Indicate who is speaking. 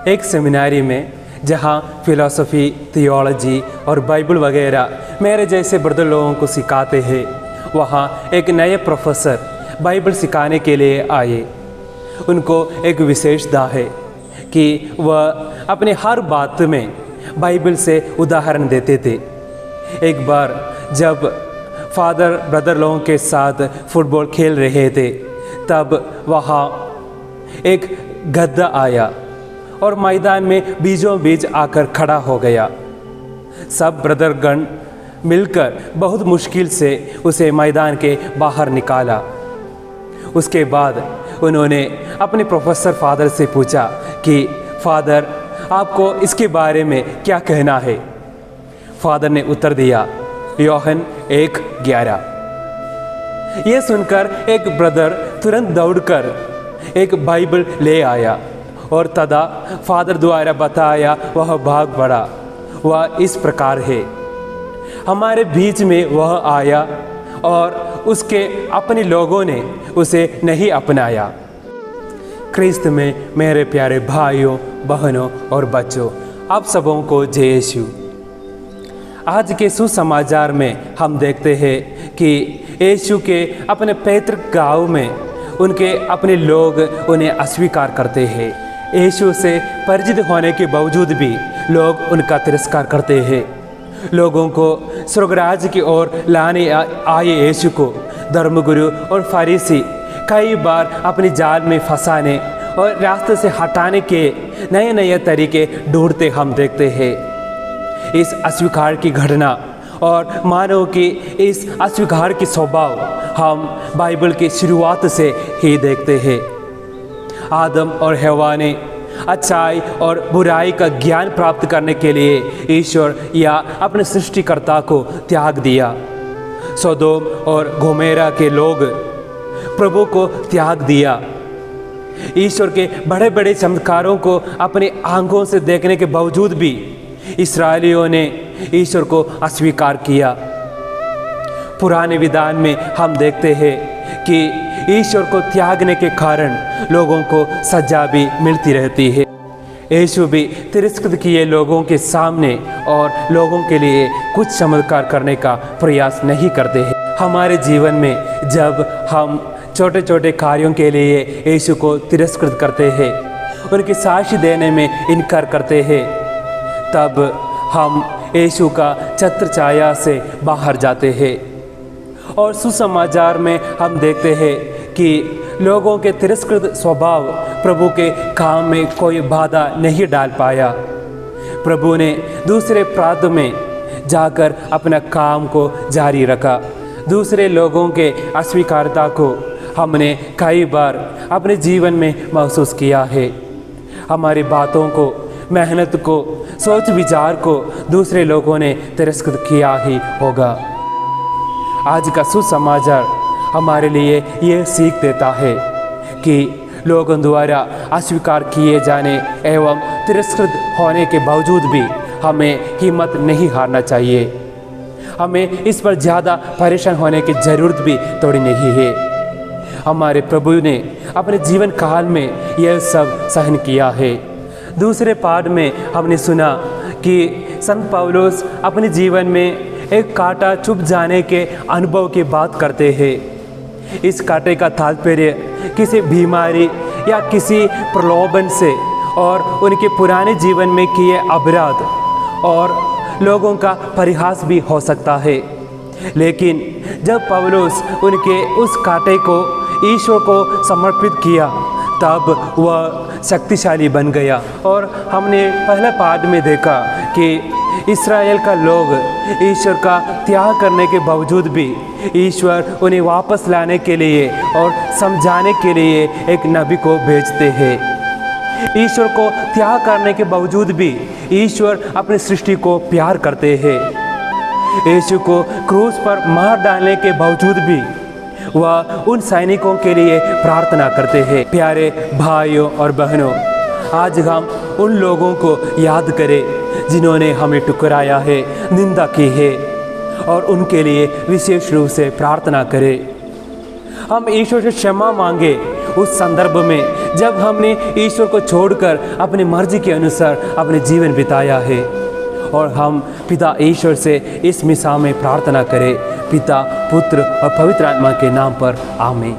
Speaker 1: एक सेमिनारी में जहाँ फ़िलासफ़ी, थियोलॉजी और बाइबल वगैरह मेरे जैसे ब्रदर लोगों को सिखाते हैं, वहाँ एक नए प्रोफेसर बाइबल सिखाने के लिए आए। उनको एक विशेषता है कि वह अपने हर बात में बाइबल से उदाहरण देते थे। एक बार जब फादर ब्रदर लोगों के साथ फुटबॉल खेल रहे थे, तब वहाँ एक गधा आया और मैदान में बीचों बीच आकर खड़ा हो गया। सब ब्रदरगण मिलकर बहुत मुश्किल से उसे मैदान के बाहर निकाला। उसके बाद उन्होंने अपने प्रोफेसर फादर से पूछा कि फादर, आपको इसके बारे में क्या कहना है? फादर ने उत्तर दिया, यूहन्ना 1:11। ये सुनकर एक ब्रदर तुरंत दौड़कर एक बाइबल ले आया और तदा फादर द्वारा बताया वह भाग बढ़ा। वह इस प्रकार है। हमारे बीच में वह आया और उसके अपने लोगों ने उसे नहीं अपनाया। क्रिस्त में मेरे प्यारे भाइयों, बहनों और बच्चों, आप सबों को जय यीशु। आज के सुसमाचार में हम देखते हैं कि यीशु के अपने पैतृक गांव में उनके अपने लोग उन्हें अस्वीकार करते हैं। यीशु से परिचित होने के बावजूद भी लोग उनका तिरस्कार करते हैं। लोगों को स्वर्गराज की ओर लाने आए यीशु को धर्मगुरु और फरीसी कई बार अपनी जाल में फंसाने और रास्ते से हटाने के नए नए तरीके ढूंढते हम देखते हैं। इस अस्वीकार की घटना और मानव की इस अस्वीकार की स्वभाव हम बाइबल की शुरुआत से ही देखते हैं। आदम और हव्वा ने अच्छाई और बुराई का ज्ञान प्राप्त करने के लिए ईश्वर या अपने सृष्टिकर्ता को त्याग दिया। सोदोम और गोमेरा के लोग प्रभु को त्याग दिया। ईश्वर के बड़े बड़े चमत्कारों को अपनी आंखों से देखने के बावजूद भी इस्राएलियों ने ईश्वर को अस्वीकार किया। पुराने विधान में हम देखते हैं कि ईश्वर को त्यागने के कारण लोगों को सजा भी मिलती रहती है। यीशु भी तिरस्कृत किए लोगों के सामने और लोगों के लिए कुछ चमत्कार करने का प्रयास नहीं करते हैं। हमारे जीवन में जब हम छोटे छोटे कार्यों के लिए यीशु को तिरस्कृत करते हैं, उनकी साक्षी देने में इनकार करते हैं, तब हम यीशु का छत्र छाया से बाहर जाते हैं। और सुसमाचार में हम देखते हैं कि लोगों के तिरस्कृत स्वभाव प्रभु के काम में कोई बाधा नहीं डाल पाया। प्रभु ने दूसरे प्रांत में जाकर अपना काम को जारी रखा। दूसरे लोगों के अस्वीकारता को हमने कई बार अपने जीवन में महसूस किया है। हमारी बातों को, मेहनत को, सोच विचार को दूसरे लोगों ने तिरस्कृत किया ही होगा। आज का सुसमाचार हमारे लिए ये सीख देता है कि लोगों द्वारा अस्वीकार किए जाने एवं तिरस्कृत होने के बावजूद भी हमें हिम्मत नहीं हारना चाहिए। हमें इस पर ज़्यादा परेशान होने की ज़रूरत भी थोड़ी नहीं है। हमारे प्रभु ने अपने जीवन काल में यह सब सहन किया है। दूसरे पाठ में हमने सुना कि संत पौलुस अपने जीवन में एक कांटा चुभ जाने के अनुभव की बात करते हैं। इस कांटे का तात्पर्य किसी बीमारी या किसी प्रलोभन से और उनके पुराने जीवन में किए अपराध और लोगों का परिहास भी हो सकता है। लेकिन जब पौलुस उनके उस कांटे को ईश्वर को समर्पित किया, तब वह शक्तिशाली बन गया। और हमने पहले पाठ में देखा कि इस्राएल का लोग ईश्वर का त्याग करने के बावजूद भी ईश्वर उन्हें वापस लाने के लिए और समझाने के लिए एक नबी को भेजते हैं। ईश्वर को त्याग करने के बावजूद भी ईश्वर अपनी सृष्टि को प्यार करते हैं। यीशु को क्रूस पर मार डालने के बावजूद भी वह उन सैनिकों के लिए प्रार्थना करते हैं। प्यारे भाइयों और बहनों, आज हम उन लोगों को याद करें जिन्होंने हमें ठुकराया है, निंदा की है, और उनके लिए विशेष रूप से प्रार्थना करें। हम ईश्वर से क्षमा मांगे उस संदर्भ में जब हमने ईश्वर को छोड़कर अपनी मर्जी के अनुसार अपने जीवन बिताया है। और हम पिता ईश्वर से इस मिसाल में प्रार्थना करें, पिता, पुत्र और पवित्र आत्मा के नाम पर, आमीन।